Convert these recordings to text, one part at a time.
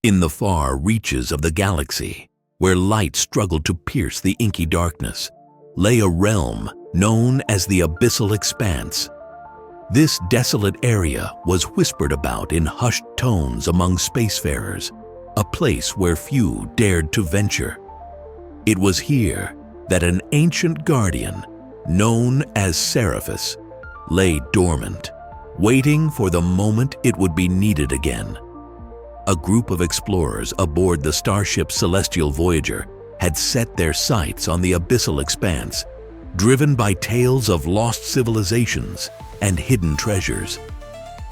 In the far reaches of the galaxy, where light struggled to pierce the inky darkness, lay a realm known as the Abyssal Expanse. This desolate area was whispered about in hushed tones among spacefarers, a place where few dared to venture. It was here that an ancient guardian, known as Seraphis, lay dormant, waiting for the moment it would be needed again. A group of explorers aboard the starship Celestial Voyager had set their sights on the Abyssal Expanse, driven by tales of lost civilizations and hidden treasures.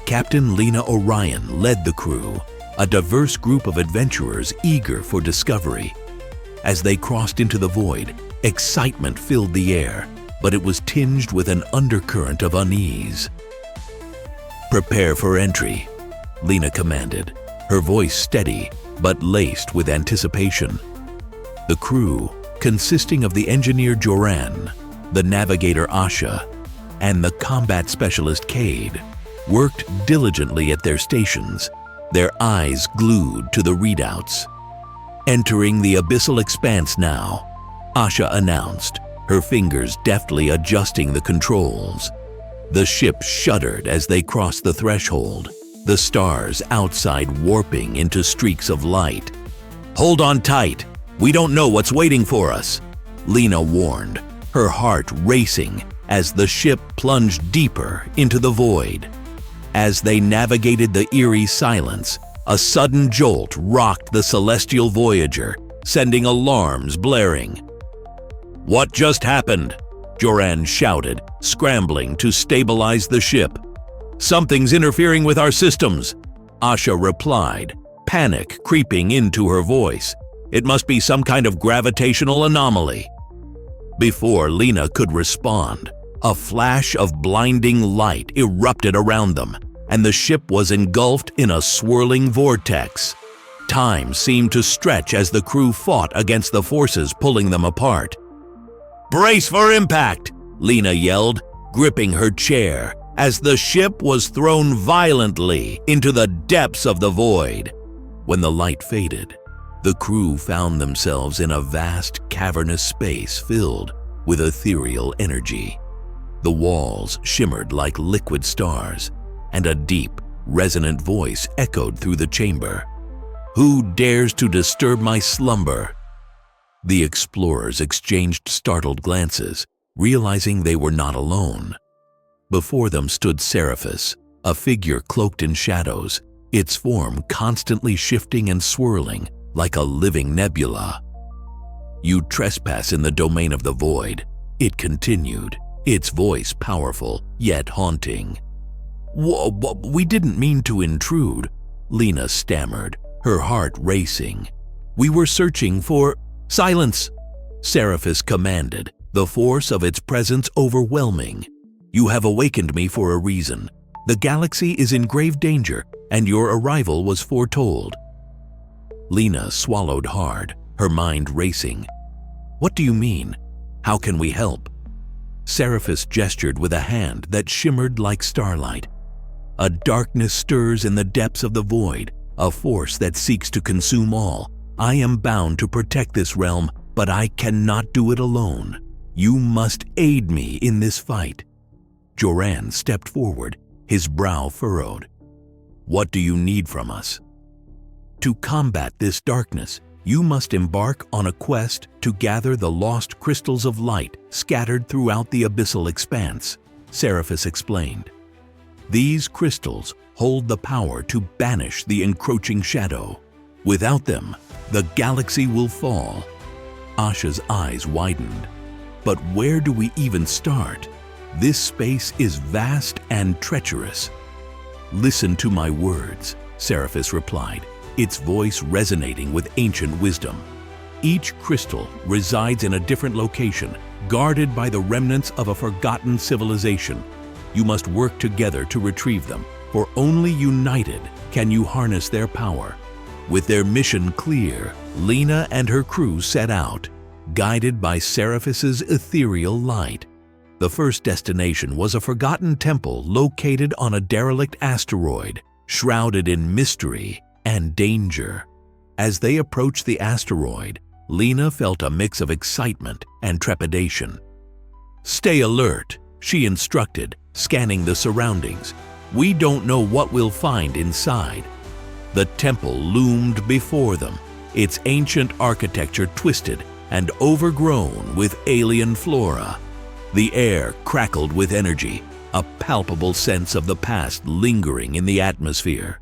Captain Lena Orion led the crew, a diverse group of adventurers eager for discovery. As they crossed into the void, excitement filled the air, but it was tinged with an undercurrent of unease. "Prepare for entry," Lena commanded, her voice steady but laced with anticipation. The crew, consisting of the engineer Joran, the navigator Asha, and the combat specialist Cade, worked diligently at their stations, their eyes glued to the readouts. "Entering the Abyssal Expanse now," Asha announced, her fingers deftly adjusting the controls. The ship shuddered as they crossed the threshold, the stars outside warping into streaks of light. "Hold on tight, we don't know what's waiting for us," Lena warned, her heart racing as the ship plunged deeper into the void. As they navigated the eerie silence, a sudden jolt rocked the Celestial Voyager, sending alarms blaring. "What just happened?" Joran shouted, scrambling to stabilize the ship. "Something's interfering with our systems," Asha replied, panic creeping into her voice. "It must be some kind of gravitational anomaly." Before Lena could respond, a flash of blinding light erupted around them, and the ship was engulfed in a swirling vortex. Time seemed to stretch as the crew fought against the forces pulling them apart. "Brace for impact!" Lena yelled, gripping her chair as the ship was thrown violently into the depths of the void. When the light faded, the crew found themselves in a vast, cavernous space filled with ethereal energy. The walls shimmered like liquid stars, and a deep, resonant voice echoed through the chamber. "Who dares to disturb my slumber?" The explorers exchanged startled glances, realizing they were not alone. Before them stood Seraphis, a figure cloaked in shadows, its form constantly shifting and swirling like a living nebula. "You trespass in the domain of the void," it continued, its voice powerful yet haunting. We didn't mean to intrude," Lena stammered, her heart racing. "We were searching for—" "Silence!" Seraphis commanded, the force of its presence overwhelming. "You have awakened me for a reason. The galaxy is in grave danger, and your arrival was foretold." Lena swallowed hard, her mind racing. "What do you mean? How can we help?" Seraphis gestured with a hand that shimmered like starlight. "A darkness stirs in the depths of the void, a force that seeks to consume all. I am bound to protect this realm, but I cannot do it alone. You must aid me in this fight." Joran stepped forward, his brow furrowed. "What do you need from us?" "To combat this darkness, you must embark on a quest to gather the lost crystals of light scattered throughout the Abyssal Expanse," Seraphis explained. "These crystals hold the power to banish the encroaching shadow. Without them, the galaxy will fall." Asha's eyes widened. "But where do we even start? This space is vast and treacherous." "Listen to my words," Seraphis replied, its voice resonating with ancient wisdom. "Each crystal resides in a different location, guarded by the remnants of a forgotten civilization. You must work together to retrieve them, for only united can you harness their power." With their mission clear, Lena and her crew set out, guided by Seraphis's ethereal light. The first destination was a forgotten temple located on a derelict asteroid, shrouded in mystery and danger. As they approached the asteroid, Lena felt a mix of excitement and trepidation. "Stay alert," she instructed, scanning the surroundings. "We don't know what we'll find inside." The temple loomed before them, its ancient architecture twisted and overgrown with alien flora. The air crackled with energy, a palpable sense of the past lingering in the atmosphere.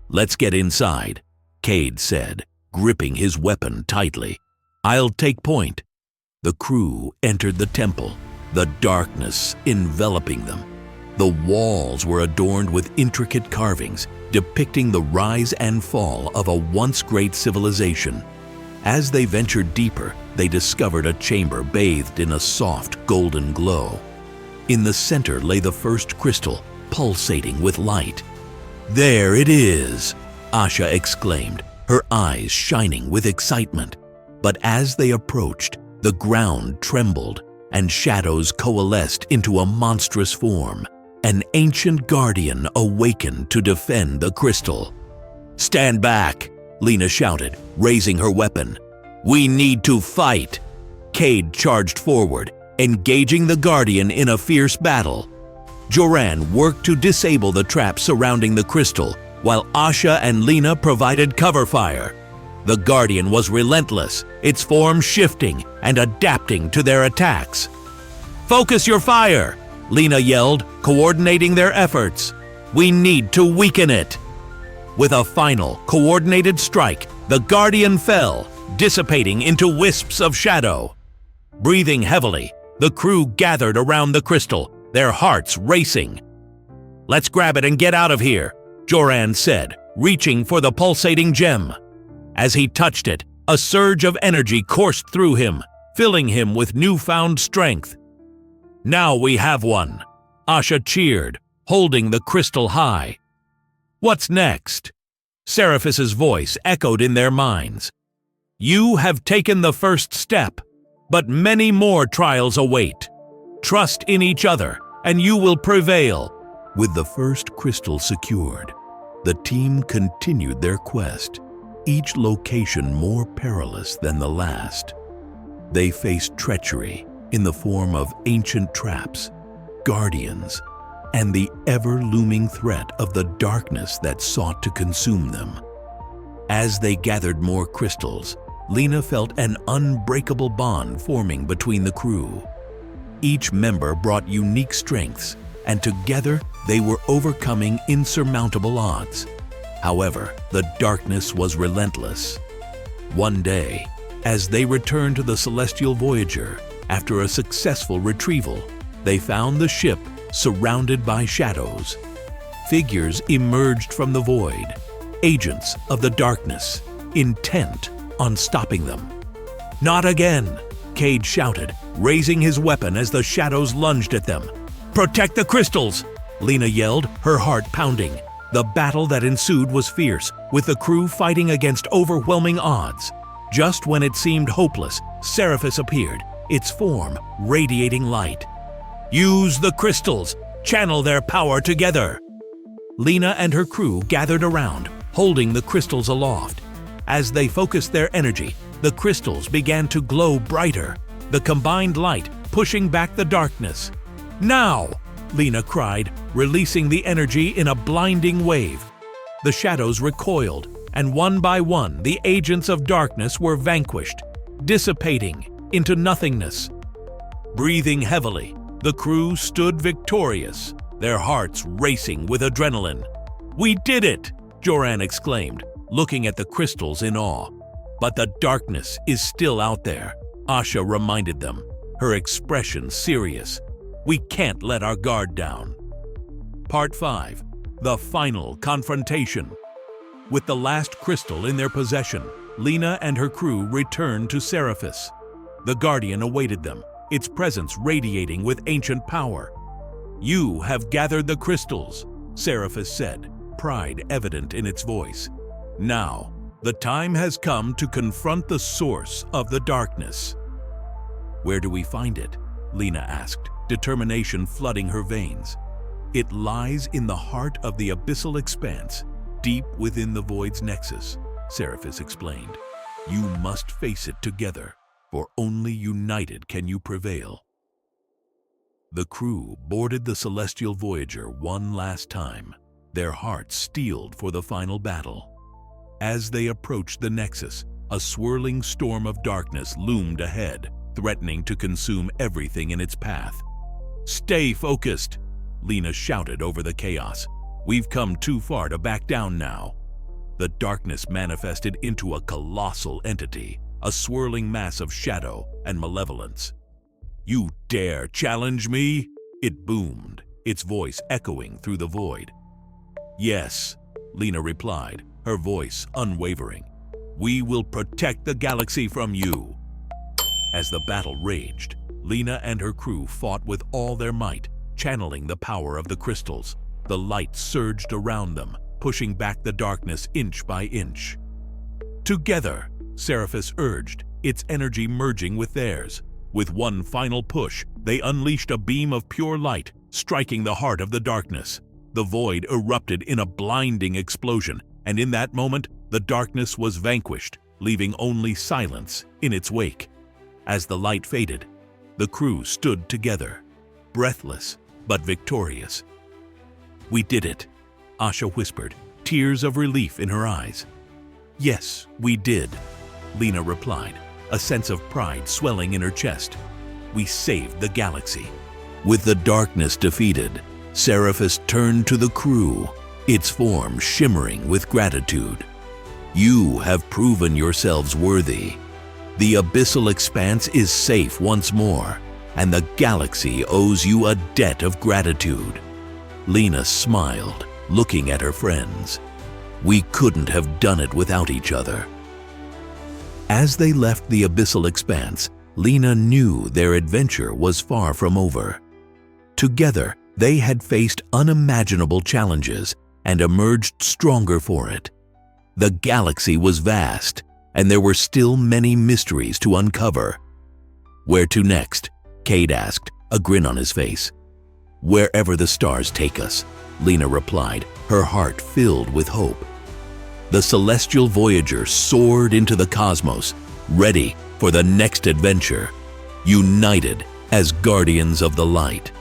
"Let's get inside," Cade said, gripping his weapon tightly. "I'll take point." The crew entered the temple, the darkness enveloping them. The walls were adorned with intricate carvings, depicting the rise and fall of a once great civilization. As they ventured deeper, they discovered a chamber bathed in a soft golden glow. In the center lay the first crystal, pulsating with light. "There it is!" Asha exclaimed, her eyes shining with excitement. But as they approached, the ground trembled and shadows coalesced into a monstrous form. An ancient guardian awakened to defend the crystal. "Stand back!" Lena shouted, raising her weapon. "We need to fight!" Cade charged forward, engaging the guardian in a fierce battle. Joran worked to disable the traps surrounding the crystal, while Asha and Lena provided cover fire. The guardian was relentless, its form shifting and adapting to their attacks. "Focus your fire!" Lena yelled, coordinating their efforts. "We need to weaken it!" With a final, coordinated strike, the guardian fell, dissipating into wisps of shadow. Breathing heavily, the crew gathered around the crystal, their hearts racing. "Let's grab it and get out of here," Joran said, reaching for the pulsating gem. As he touched it, a surge of energy coursed through him, filling him with newfound strength. "Now we have one," Asha cheered, holding the crystal high. "What's next?" Seraphis's voice echoed in their minds. "You have taken the first step, but many more trials await. Trust in each other, and you will prevail." With the first crystal secured, the team continued their quest, each location more perilous than the last. They faced treachery in the form of ancient traps, guardians, and the ever-looming threat of the darkness that sought to consume them. As they gathered more crystals, Lena felt an unbreakable bond forming between the crew. Each member brought unique strengths, and together they were overcoming insurmountable odds. However, the darkness was relentless. One day, as they returned to the Celestial Voyager, after a successful retrieval, they found the ship surrounded by shadows. Figures emerged from the void, agents of the darkness, intent on stopping them. "Not again!" Cade shouted, raising his weapon as the shadows lunged at them. "Protect the crystals!" Lena yelled, her heart pounding. The battle that ensued was fierce, with the crew fighting against overwhelming odds. Just when it seemed hopeless, Seraphis appeared, its form radiating light. "Use the crystals! Channel their power together!" Lena and her crew gathered around, holding the crystals aloft. As they focused their energy, the crystals began to glow brighter, the combined light pushing back the darkness. "Now!" Lena cried, releasing the energy in a blinding wave. The shadows recoiled, and one by one the agents of darkness were vanquished, dissipating into nothingness. Breathing heavily, the crew stood victorious, their hearts racing with adrenaline. "We did it!" Joran exclaimed, looking at the crystals in awe. "But the darkness is still out there," Asha reminded them, her expression serious. "We can't let our guard down." Part 5. The Final Confrontation. With the last crystal in their possession, Lena and her crew returned to Seraphis. The Guardian awaited them, its presence radiating with ancient power. "You have gathered the crystals," Seraphis said, pride evident in its voice. "Now, the time has come to confront the source of the darkness." "Where do we find it?" Lena asked, determination flooding her veins. "It lies in the heart of the Abyssal Expanse, deep within the Void's nexus," Seraphis explained. "You must face it together, for only united can you prevail." The crew boarded the Celestial Voyager one last time, their hearts steeled for the final battle. As they approached the Nexus, a swirling storm of darkness loomed ahead, threatening to consume everything in its path. "Stay focused!" Lena shouted over the chaos. "We've come too far to back down now." The darkness manifested into a colossal entity, a swirling mass of shadow and malevolence. "You dare challenge me?" It boomed, its voice echoing through the void. "Yes," Lena replied, her voice unwavering. "We will protect the galaxy from you." As the battle raged, Lena and her crew fought with all their might, channeling the power of the crystals. The light surged around them, pushing back the darkness inch by inch. "Together," Seraphis urged, its energy merging with theirs. With one final push, they unleashed a beam of pure light, striking the heart of the darkness. The void erupted in a blinding explosion, and in that moment, the darkness was vanquished, leaving only silence in its wake. As the light faded, the crew stood together, breathless but victorious. "We did it," Asha whispered, tears of relief in her eyes. "Yes, we did," Lena replied, a sense of pride swelling in her chest. "We saved the galaxy." With the darkness defeated, Seraphis turned to the crew, its form shimmering with gratitude. "You have proven yourselves worthy. The Abyssal Expanse is safe once more, and the galaxy owes you a debt of gratitude." Lena smiled, looking at her friends. "We couldn't have done it without each other." As they left the Abyssal Expanse, Lena knew their adventure was far from over. Together, they had faced unimaginable challenges and emerged stronger for it. The galaxy was vast, and there were still many mysteries to uncover. "Where to next?" Cade asked, a grin on his face. "Wherever the stars take us," Lena replied, her heart filled with hope. The Celestial Voyager soared into the cosmos, ready for the next adventure, united as guardians of the light.